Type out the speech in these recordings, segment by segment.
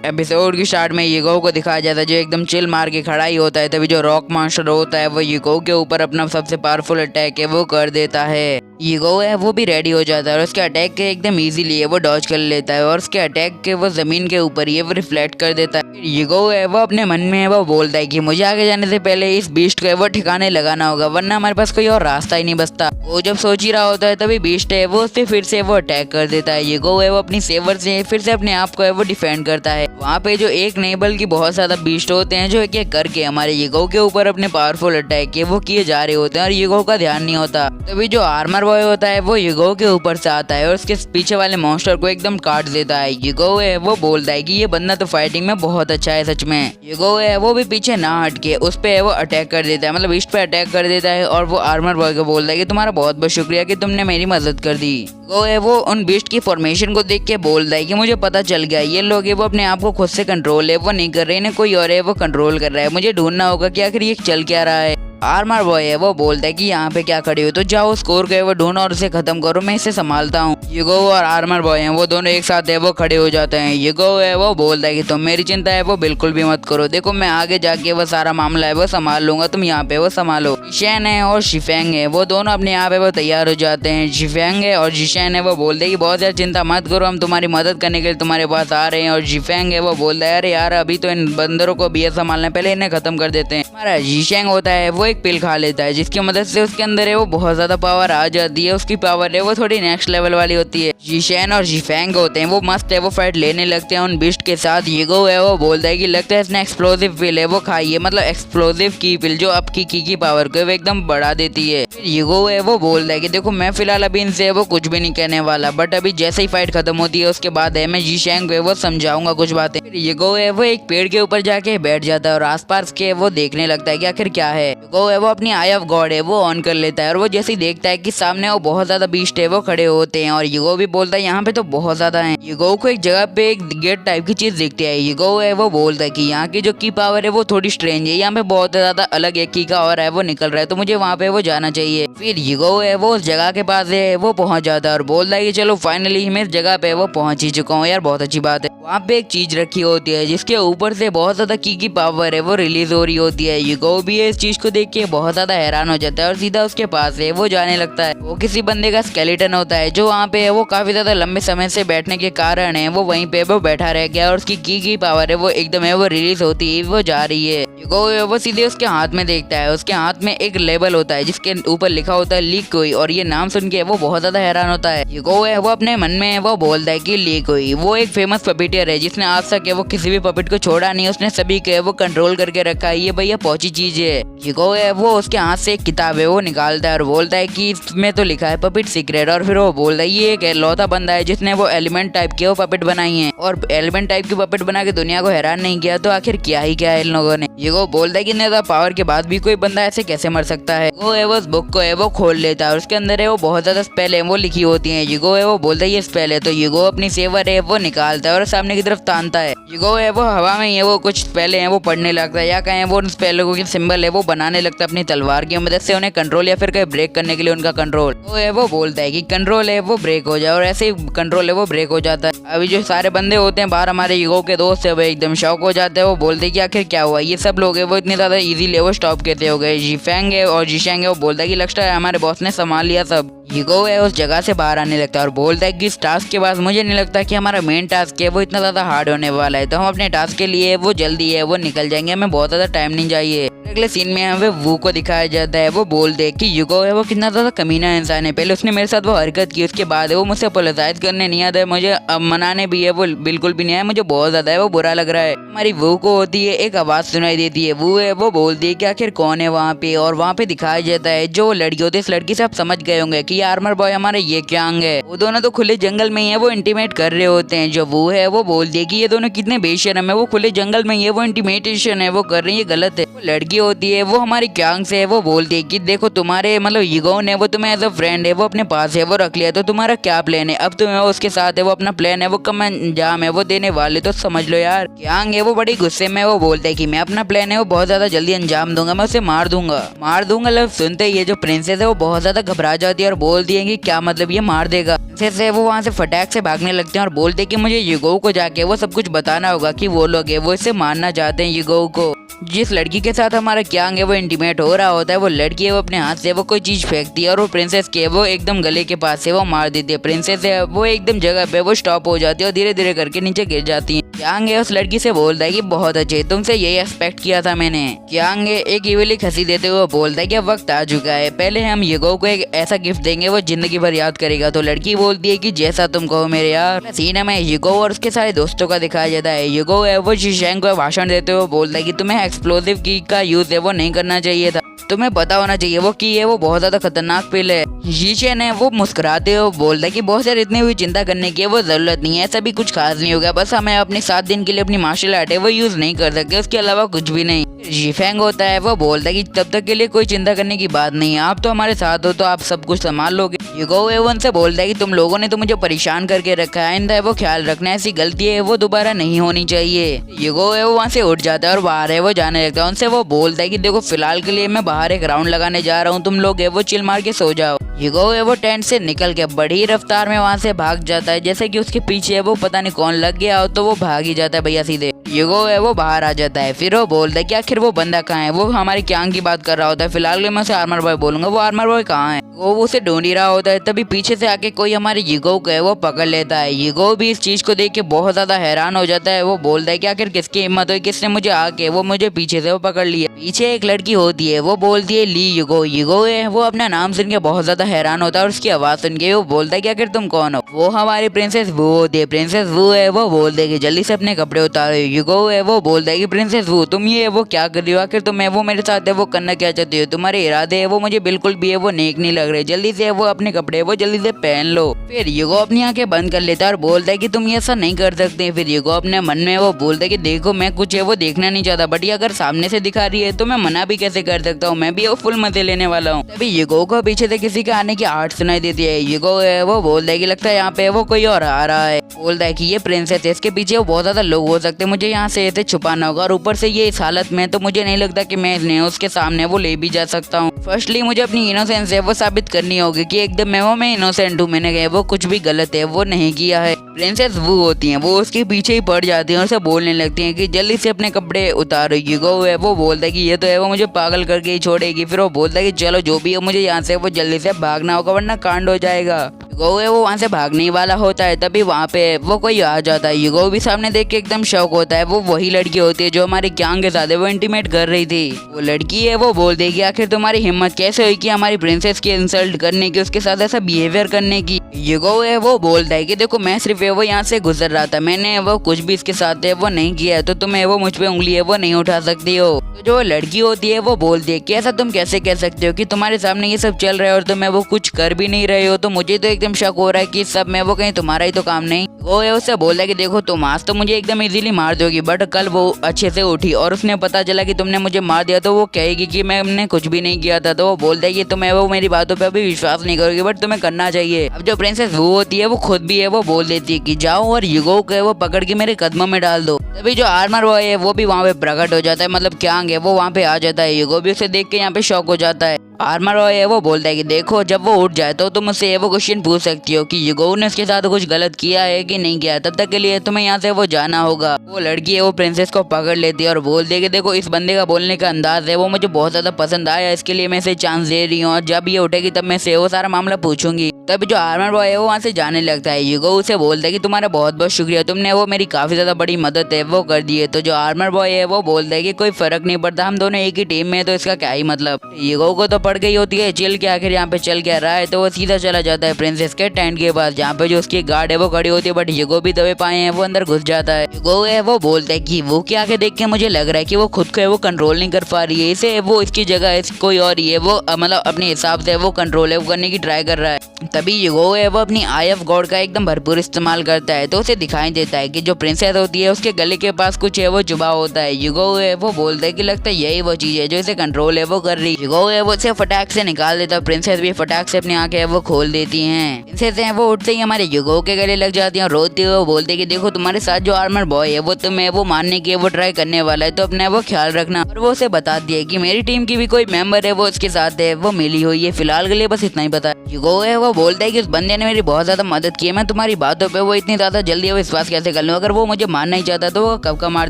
Episode की start में ego को दिखाया जाता है जो एकदम चिल मार के खड़ा ही होता है। तभी जो रॉक मॉन्स्टर होता है वो ईगो के ऊपर अपना सबसे पावरफुल अटैक है वो कर देता है। ईगो है वो भी रेडी हो जाता है और उसके अटैक के एकदम इजीली है वो डॉज कर लेता है और उसके अटैक के वो जमीन के ऊपर ही वो रिफ्लेक्ट कर देता है। ईगो है वो अपने मन में है वो बोलता है कि मुझे आगे जाने से पहले इस बीस्ट को है वो ठिकाने लगाना होगा वरना हमारे पास कोई और रास्ता ही नहीं बचता। वो जब सोच ही रहा होता है तभी बीस्ट है वो उस पे फिर से वो अटैक कर देता है। ईगो है वो अपनी सेवर से फिर से अपने आप को है वो डिफेंड करता है। वहाँ पे जो एक नहीं बल्कि बहुत ज्यादा बीस्ट होते हैं जो एक एक करके हमारे ईगो के ऊपर अपने पावरफुल अटैक है वो किए जा रहे होते हैं और ईगो का ध्यान नहीं होता। तभी जो आर्मर बॉय होता है वो ईगो के ऊपर से आता है और उसके पीछे वाले मॉन्स्टर को एकदम काट देता है। ईगो है वो बोलता है कि ये बंदा तो फाइटिंग में बहुत अच्छा है सच में। ईगो है वो भी पीछे ना हट के उस पे वो अटैक कर देता है, मतलब बीस्ट पे अटैक कर देता है और वो आर्मर बॉय को बोलता है कि तुम्हारा बहुत बहुत शुक्रिया कि तुमने मेरी मदद कर दी। ईगो है वो उन बीस्ट की फॉर्मेशन को देख के बोलता है कि मुझे पता चल गया ये लोग है वो अपने आप को खुद से कंट्रोल है वो नहीं कर रहे, इन्हें कोई और है वो कंट्रोल कर रहा है। मुझे ढूंढना होगा कि आखिर ये चल क्या रहा है। आर्मर बॉय है वो बोलता है कि यहाँ पे क्या खड़ी हो, तो जाओ स्कोर को वो ढूंढो और उसे खत्म करो, मैं इसे संभालता हूँ। ईगो और आर्मर बॉय हैं वो दोनों एक साथ है वो खड़े हो जाते हैं। ईगो है वो बोलता है कि तुम मेरी चिंता है वो बिल्कुल भी मत करो, देखो मैं आगे जाके वो सारा मामला है वो संभाल लूंगा, तुम यहाँ पे वो संभालो। जिशेन है और शिफेंग है वो दोनों अपने आप है वो तैयार हो जाते हैं। शिफेंग है और जिशेन है वो बोलते हैं कि बहुत ज्यादा चिंता मत करो, हम तुम्हारी मदद करने के लिए तुम्हारे पास आ रहे हैं। और जिफेंग है वो बोलता है अरे यार अभी तो इन बंदरों को भी संभालना, पहले इन्हें खत्म कर देते हैं। हमारा जिशेंग होता है वो एक पिल खा लेता है जिसकी मदद से उसके अंदर है वो बहुत ज्यादा पावर आ जाती है, उसकी पावर है वो थोड़ी नेक्स्ट लेवल वाली होती है। जिशेन और जिफेंग होते हैं वो मस्त है वो फाइट लेने लगते हैं उन बीस्ट के साथ। ईगो है वो बोलता है कि लगता है इसने एक्सप्लोसिव पिल है वो खाई है, मतलब एक्सप्लोसिव की पिल जो आपकी की पावर को एकदम बढ़ा देती है। ईगो है वो बोलता है कि देखो मैं फिलहाल अभी इनसे वो कुछ भी नहीं कहने वाला, बट अभी जैसे ही फाइट खत्म होती है उसके बाद है मैं जिशेंग को वो समझाऊंगा कुछ बातें। ईगो है वो एक पेड़ के ऊपर जाके बैठ जाता है और आसपास के वो देखने लगता है कि आखिर क्या है। ईगो है वो अपनी आई ऑफ गॉड है वो ऑन कर लेता है और वो जैसे ही देखता है कि सामने वो बहुत ज्यादा बीस्ट है वो खड़े होते हैं और ईगो भी बोलता है यहाँ पे तो बहुत ज्यादा है। ईगो को एक जगह पे एक गेट टाइप की चीज दिखती है। ईगो है वो बोलता है कि यहाँ की जो की पावर है वो थोड़ी स्ट्रेंज है, यहाँ पे बहुत ज्यादा अलग एक की का और है वो निकल रहा है, तो मुझे वहाँ पे वो जाना चाहिए। फिर ईगो है वो उस जगह के पास है वो पहुंच जाता है और बोलता है कि चलो फाइनली मैं इस जगह पे वो पहुंच ही चुका हूँ यार, बहुत अच्छी बात है। वहाँ पे एक चीज रखी होती है जिसके ऊपर से बहुत ज्यादा की पावर है वो रिलीज हो रही होती है। ईगो भी इस चीज को देख के बहुत ज्यादा हैरान हो जाता है और सीधा उसके पास है वो जाने लगता है। वो किसी बंदे का स्केलेटन होता है जो वहाँ पे है वो काफी ज्यादा लंबे समय से बैठने के कारण है वो वहीं पे वो बैठा रह गया और उसकी की पावर है वो एकदम है वो रिलीज होती है वो जा रही है। ईगो वो सीधे उसके हाथ में देखता है, उसके हाथ में एक लेबल होता है जिसके ऊपर लिखा होता है लिकोई और ये नाम सुन के वो बहुत ज्यादा हैरान होता है। ईगो है वो अपने मन में वो बोलता है कि लिकोई वो एक फेमस पपिटियर है जिसने आज तक वो किसी भी पपिट को छोड़ा नहीं, उसने सभी के वो कंट्रोल करके रखा है, ये भैया पहुंची चीज है। ईगो है वो उसके हाथ से एक किताब है वो निकालता है और बोलता है कि इसमें तो लिखा है पपिट सीक्रेट, और फिर वो बोलता है ये एक लौता बंदा है जिसने वो एलिमेंट टाइप के वो पपिट बनाई है और एलिमेंट टाइप की पपिट बना के दुनिया को हैरान नहीं किया, तो आखिर क्या ही क्या है इन लोगों ने। ईगो बोलता है कि इतने ज्यादा पावर के बाद भी कोई बंदा ऐसे कैसे मर सकता है। वो है वो उस बुक को है वो खोल लेता है और उसके अंदर है वो बहुत ज्यादा स्पेल है वो लिखी होती है। ईगो है वो बोलता है ये स्पेल है, तो ईगो अपनी सेवर है वो निकालता है और सामने की तरफ तानता है। ईगो है वो हवा में ये वो कुछ स्पेल है वो पढ़ने लगता है या कहें वो उन स्पेलों के सिंबल है वो बनाने लगता है अपनी तलवार की मदद से उन्हें कंट्रोल या फिर कहीं ब्रेक करने के लिए उनका कंट्रोल। वो है वो बोलता है कि कंट्रोल है वो ब्रेक हो जाए और ऐसे ही कंट्रोल है वो ब्रेक हो जाता है। अभी जो सारे बंदे होते हैं बाहर हमारे ईगो के दोस्त है वो एकदम शॉक हो जाते हैं, वो बोलते हैं कि आखिर क्या हुआ, ये सब लोग है वो इतने ज्यादा इजीली वो स्टॉप कैसे हो गए। जिफेंग है और जिशेंग है वो बोलता है कि लगता है हमारे बॉस ने संभाल लिया सब। ईगो है उस जगह से बाहर आने लगता है और बोलता है कि इस टास्क के बाद मुझे नहीं लगता कि हमारा मेन टास्क है वो इतना ज्यादा हार्ड होने वाला है, तो हम अपने टास्क के लिए वो जल्दी है वो निकल जाएंगे, हमें बहुत ज्यादा टाइम नहीं चाहिए। अगले सीन में हमें वू को दिखाया जाता है, वो बोलते हैं कि ईगो है वो कितना ज्यादा कमीना इंसान है, पहले उसने मेरे साथ वो हरकत की उसके बाद है वो मुझसे अपोलोजाइज करने नहीं आता है, मुझे अब मनाने भी है वो बिल्कुल भी नहीं आया, मुझे बहुत ज्यादा है वो बुरा लग रहा है। हमारी वू को होती है एक आवाज सुनाई देती है, वो है वो बोलती है कि आखिर कौन है वहाँ पे, और वहाँ पे दिखाया जाता है जो लड़की होती है, इस लड़की से आप समझ गए होंगे कि आर्मर बॉय हमारे ये क्यांग है, वो दोनों तो खुले जंगल में ही है वो इंटीमेट कर रहे होते हैं। जो वो है वो बोलती है कि ये दोनों कितने बेशरम है, वो खुले जंगल में ही है वो इंटीमेटेशन है वो कर रही है, गलत है। लड़की लड़की होती है वो हमारी क्यांग से वो बोलती है कि देखो तुम्हारे मतलब ईगो ने वो तुम्हें एज अ फ्रेंड है वो अपने पास है वो रख लिया, तो तुम्हारा क्या प्लान है, अब तुम्हें उसके साथ है वो अपना प्लान है वो कम अंजाम है वो देने वाले, तो समझ लो यार। क्यांग है वो बड़ी गुस्से में वो बोलते है कि मैं अपना प्लान है वो बहुत ज्यादा जल्दी अंजाम दूंगा, मैं उसे मार दूंगा। लफ्ज़ सुनते ही ये जो प्रिंसेस है वो बहुत ज्यादा घबरा जाती है और बोलती है कि क्या मतलब ये मार देगा। प्रिंसेस है वो वहाँ से फटाक से भागने लगते हैं और बोलते हैं कि मुझे ईगो को जाके वो सब कुछ बताना होगा कि वो लोग है वो इसे मारना चाहते हैं ईगो को। जिस लड़की के साथ हमारा क्यांग है वो इंटीमेट हो रहा होता है वो लड़की है वो अपने हाथ से वो कोई चीज फेंकती है और वो प्रिंसेस के वो एकदम गले के पास से वो मार देती है। प्रिंसेस है वो एकदम जगह पे वो स्टॉप हो जाती है और धीरे धीरे करके नीचे गिर जाती है। क्यांग है उस लड़की से बोलता है कि बहुत अच्छे, तुमसे यही एक्सपेक्ट किया था मैंने। क्यांग है एक इवली हंसी देते हुए बोलता है कि अब वक्त आ चुका है, पहले हम ईगो को एक ऐसा गिफ्ट देंगे वो जिंदगी भर याद करेगा। तो लड़की बोलती है कि जैसा तुम कहो मेरे यार। सीन में ईगो और उसके सारे दोस्तों का दिखाया जाता है। ईगो है वो शीशैंग को भाषण देते हुए बोलता है कि तुम्हें एक्सप्लोसिव की का यूज है वो नहीं करना चाहिए था, तुम्हें पता होना चाहिए वो की है वो बहुत ज्यादा खतरनाक पिल है। शीशे ने वो मुस्कुराते हुए बोलता है कि बहुत सारी इतनी हुई चिंता करने की वो जरूरत नहीं है, ऐसा भी कुछ खास नहीं होगा, बस हमें अपने 7 दिन के लिए अपनी मार्शल आर्ट है वो यूज नहीं कर सकते, उसके अलावा कुछ भी नहीं। शीफेंग होता है वो बोलता है कि तब तक के लिए कोई चिंता करने की बात नहीं है, आप तो हमारे साथ हो तो आप सब कुछ संभाल लोगे। ईगो एवन से बोलता है कि तुम लोगों ने तो मुझे परेशान करके रखा है, आइंदा वो ख्याल रखना, ऐसी गलती है वो दोबारा नहीं होनी चाहिए। ईगो है वो वहाँ से उठ जाता है और बाहर है वो जाने लगता है। उनसे वो बोलता है कि देखो फिलहाल के लिए मैं बाहर एक राउंड लगाने जा रहा हूँ, तुम लोग है वो चिल मार के सो जाओ। ईगो है वो टेंट से निकल के बड़ी रफ्तार में वहाँ से भाग जाता है, जैसे कि उसके पीछे है वो पता नहीं कौन लग गया हो, तो वो भाग ही जाता है भैया सीधे। ईगो है वो बाहर आ जाता है, फिर वो बोलता है कि आखिर वो बंदा कहाँ है, वो हमारी क्यांग की बात कर रहा होता है। फिलहाल मैं उसे आर्मर बॉय बोलूंगा, वो आर्मर बॉय कहाँ है, वो उसे ढूंढ ही रहा होता है। तभी पीछे से आके कोई हमारे ईगो को है वो पकड़ लेता है। ईगो भी इस चीज को देख के बहुत ज्यादा हैरान हो जाता है, वो बोलता है कि आखिर किसकी हिम्मत हुई, किसने मुझे आके वो मुझे पीछे से वो पकड़ लिया। पीछे एक लड़की होती है वो बोलती है ली ईगो। ईगो है वो अपना नाम सुन के बहुत ज्यादा हैरान होता है और उसकी आवाज सुन के वो बोलता है कि आखिर तुम कौन हो। वो हमारी प्रिंसेस वू होती है। प्रिंसेस वू है वो बोलते है कि जल्दी से अपने कपड़े उतारो। ईगो है वो बोलता है कि प्रिंसेस वू तुम ये वो क्या कर रही हो, आखिर तुम है वो मेरे साथ है वो करना क्या चाहती हो, तुम्हारे इरादे है वो मुझे बिल्कुल भी है वो नेक नहीं लग रहे, जल्दी से वो अपने कपड़े वो जल्दी से पहन लो। फिर ईगो अपनी आंखें बंद कर लेता है और बोलता है कि तुम ये ऐसा नहीं कर सकते। फिर ईगो अपने मन में वो बोलता है कि देखो मैं कुछ है वो देखना नहीं चाहता, बट ये अगर सामने से दिखा रही है तो मैं मना भी कैसे कर सकता हूँ, मैं भी वो फुल मजे लेने वाला हूँ। तभी ईगो को पीछे से किसी के आने की आहट सुनाई देती है। ईगो है वो बोलता है कि लगता है यहाँ पे वो कोई और आ रहा है। बोलता है कि ये प्रिंसेस है, इसके पीछे वो बहुत ज्यादा लोग हो सकते हैं, मुझे यहाँ से ऐसे छुपाना होगा, और ऊपर से ये इस हालत में तो मुझे नहीं लगता कि मैं इन्हें उसके सामने वो ले भी जा सकता हूँ। फर्स्टली मुझे अपनी इनोसेंस है वो साबित करनी होगी कि एकदम मैं इनोसेंट हूँ, मैंने कहा वो कुछ भी गलत है वो नहीं किया है। प्रिंसेस वो होती हैं वो उसके पीछे ही पड़ जाती हैं और उसे बोलने लगती हैं कि जल्दी से अपने कपड़े उतारो। ईगो है वो बोलता है कि ये तो है वो मुझे पागल करके ही छोड़ेगी। फिर वो बोलता है कि चलो जो भी है मुझे यहाँ से वो जल्दी से भागना होगा वरना कांड हो जाएगा। ईगो है वो वहाँ से भागने वाला होता है, तभी वहाँ पे वो कोई आ जाता है। ईगो भी सामने देख के एकदम शौक होता है, वो वही लड़की होती है जो हमारी क्यांग के साथ है वो इंटीमेट कर रही थी। वो लड़की है वो बोल देगी आखिर तुम्हारी हिम्मत कैसे हुई कि हमारी प्रिंसेस की इंसल्ट करने की, उसके साथ ऐसा बिहेवियर करने की। ईगो है वो बोलता है कि देखो मैं सिर्फ वो यहाँ से गुजर रहा था, मैंने वो कुछ भी इसके साथ है वो नहीं किया है, तो तुम्हें वो मुझ पे उंगली है वो नहीं उठा सकती हो। तो जो लड़की होती है वो बोलती है कि ऐसा तुम कैसे कह सकते हो कि तुम्हारे सामने ये सब चल रहा है और तुम्हें वो कुछ कर भी नहीं रहे हो, तो मुझे तो एकदम शक हो रहा है कि सब में वो कहीं तुम्हारा ही तो काम नहीं। वो है उससे बोल रहा है कि देखो तुम आज तो मुझे एकदम इजीली मार दोगी, बट कल वो अच्छे से उठी और उसने पता चला कि तुमने मुझे मार दिया तो वो कहेगी कि मैंने कुछ भी नहीं किया था। तो वो बोलता है कि तुम्हें वो मेरी बातों पे अभी विश्वास नहीं करोगी, बट तुम्हें करना चाहिए। अब जो प्रिंसेस वो होती है वो खुद भी है वो बोल देती है कि जाओ और ईगो को वो पकड़ के मेरे कदमों में डाल दो। तभी जो आर्मर बॉय है वो भी वहाँ पे प्रकट हो जाता है, मतलब क्यांग है वो वहाँ पे आ जाता है। ईगो भी उसे देख के यहाँ पे शॉक हो जाता है। आर्मर बॉय है वो बोलता है कि देखो जब वो उठ जाए तो तुम उससे वो क्वेश्चन पूछ सकती हो कि ईगो ने उसके साथ कुछ गलत किया है कि नहीं किया, तब तक के लिए तुम्हें यहाँ से वो जाना होगा। वो लड़की है वो प्रिंसेस को पकड़ लेती है और बोलती है कि देखो इस बंदे का बोलने का अंदाज है वो मुझे बहुत ज्यादा पसंद आया, इसके लिए मैं इसे चांस दे रही हूँ, और जब ये उठेगी तब मैं से वो सारा मामला पूछूंगी। तब जो आर्मर बॉय है वो वहाँ से जाने लगता है। ईगो उसे बोलता है कि तुम्हारा बहुत बहुत शुक्रिया, तुमने वो मेरी काफी ज्यादा बड़ी मदद है वो कर दी है। तो जो आर्मर बॉय है वो बोलता है कि कोई फर्क नहीं पड़ता, हम दोनों एक ही टीम में है तो इसका क्या ही मतलब। ईगो को तो पड़ गई होती है चिल के आखिर यहाँ पे चल क्या रहा है, तो वो सीधा चला जाता है प्रिंसेस के टेंट के पास जहाँ पे जो उसकी गार्ड है वो खड़ी होती है। बट यूगो भी दबे पाए हैं, वो अंदर घुस जाता है। यूगो है वो बोलता है कि वो क्या आके देख के मुझे लग रहा है कि वो खुद को है वो कंट्रोल नहीं कर पा रही है, इसे वो इसकी जगह कोई और ही है वो मतलब अपने हिसाब से वो कंट्रोल है वो करने की ट्राई कर रहा है। तभी यूगो है वो अपनी आई ऑफ गॉड का एकदम भरपूर इस्तेमाल करता है, तो उसे दिखाई देता है कि जो प्रिंसेस होती है उसके गले के पास कुछ है वो चुभा होता है। यूगो है वो बोलता है कि लगता है यही वो चीज है जो इसे कंट्रोल है वो कर रही है। यूगो है वो इसे फटाक से निकाल देता है, प्रिंसेस भी फटाक से अपनी आंखें वो खोल देती हैं। प्रिंसेस है वो उठते ही हमारे यूगो के गले लग जाती है और रोती है। वो बोलते कि देखो तुम्हारे साथ जो आर्मर बॉय है वो तुम्हें वो मारने की वो ट्राई करने वाला है, तो अपने वो ख्याल रखना। और वो उसे बता दिया कि मेरी टीम की भी कोई मेंबर है वो उसके साथ है वो मिली हुई है, फिलहाल के लिए बस इतना ही पता है। यूगो है वो बोलता है कि उस बंदे ने मेरी बहुत ज्यादा मदद की है, मैं तुम्हारी बातों पे वो इतनी ज्यादा जल्दी विश्वास कैसे कर लूं, अगर वो मुझे मारना ही चाहता तो वो कब का मार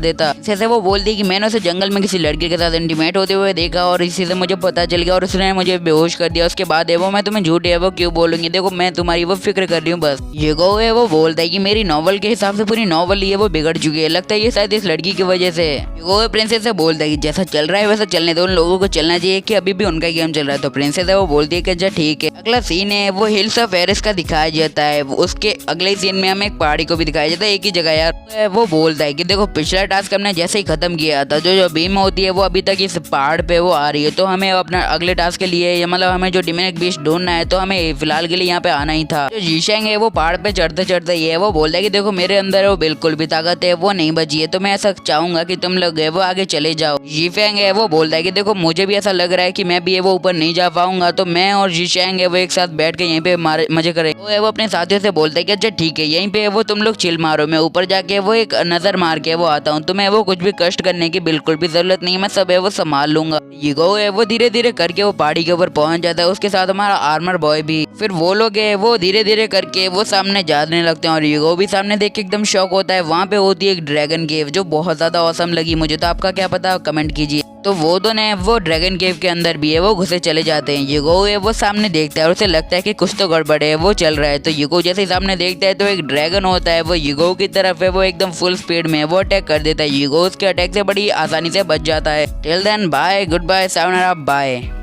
देता। जैसे वो बोलती है कि मैंने उसे जंगल में किसी लड़के के साथ इंटीमेट होते हुए देखा और इसी से मुझे पता चल गया और उसने मुझे बेहोश कर दिया, उसके बाद है वो मैं तुम्हें झूठ है वो क्यों बोलूंगी, देखो मैं तुम्हारी वो फिक्र कर रही हूँ बस। यूगो है वो बोलता है कि मेरी नॉवल के हिसाब से पूरी नॉवल ही है वो बिगड़ चुकी है, लगता है ये शायद इस लड़की की वजह से। यूगो है प्रिंसेस से बोलता है कि जैसा चल रहा है वैसा चलने दो, उन लोगों को चलना चाहिए कि अभी भी उनका गेम चल रहा है। तो प्रिंसेस है वो बोलती है कि अच्छा ठीक है। अगला सीन है वो हिल्स ऑफ एरिस का दिखाया जाता है, उसके अगले सीन में हमें एक पहाड़ी को भी दिखाया जाता है एक ही जगह यार। वो बोलता है कि देखो पिछला टास्क हमने जैसे ही खत्म किया था, जो बीम होती है वो अभी तक इस पहाड़ पे वो आ रही है, तो हमें अपना अगले टास्क के लिए मतलब हमें जो डिमोनिक बीस्ट ढूंढना है तो हमें फिलहाल के लिए यहाँ पे आना ही था। जो जीशेंग है वो पहाड़ पे चढ़ते चढ़ते ये वो बोलता है कि देखो मेरे अंदर वो बिल्कुल भी ताकत है वो नहीं बची है, तो मैं ऐसा चाहूंगा कि तुम लोग वो आगे चले जाओ। जीफेंग है वो बोलता है कि देखो मुझे भी ऐसा लग रहा है कि मैं भी वो ऊपर नहीं जा पाऊंगा, तो मैं और जीशेंग है वो एक साथ बैठ के यहीं पे मजे करेंगे। वो अपने साथियों से बोलता है कि अच्छा ठीक है यहीं पे वो तुम लोग चिल मारो, मैं ऊपर जाके वो एक नजर मार के वो आता हूँ, तुम्हें वो कुछ भी कष्ट करने की बिल्कुल भी जरूरत नहीं, मैं सब है वो संभाल लूंगा। यूगो है वो धीरे धीरे करके वो पहाड़ी के ऊपर पहुंच जाता है, उसके साथ हमारा आर्मर बॉय भी। फिर वो लोग है वो धीरे धीरे करके वो सामने जाने लगते हैं और यूगो भी सामने देख के एकदम शॉक होता है। वहाँ पे होती है एक ड्रैगन केव जो बहुत ज्यादा औसम लगी मुझे, तो आपका क्या पता कमेंट कीजिए। तो वो दोनों वो ड्रैगन केव के अंदर भी है वो घुसे चले जाते हैं। यूगो है वो सामने देखता है और उसे लगता है कि कुछ तो गड़बड़ है वो चल रहा है, तो यूगो जैसे ही सामने देखता है तो एक ड्रैगन होता है वो यूगो की तरफ है वो एकदम फुल स्पीड में वो अटैक कर देता है। यूगो उसके अटैक से बड़ी आसानी से बच जाता है। Till then bye, good bye, sayonara, bye.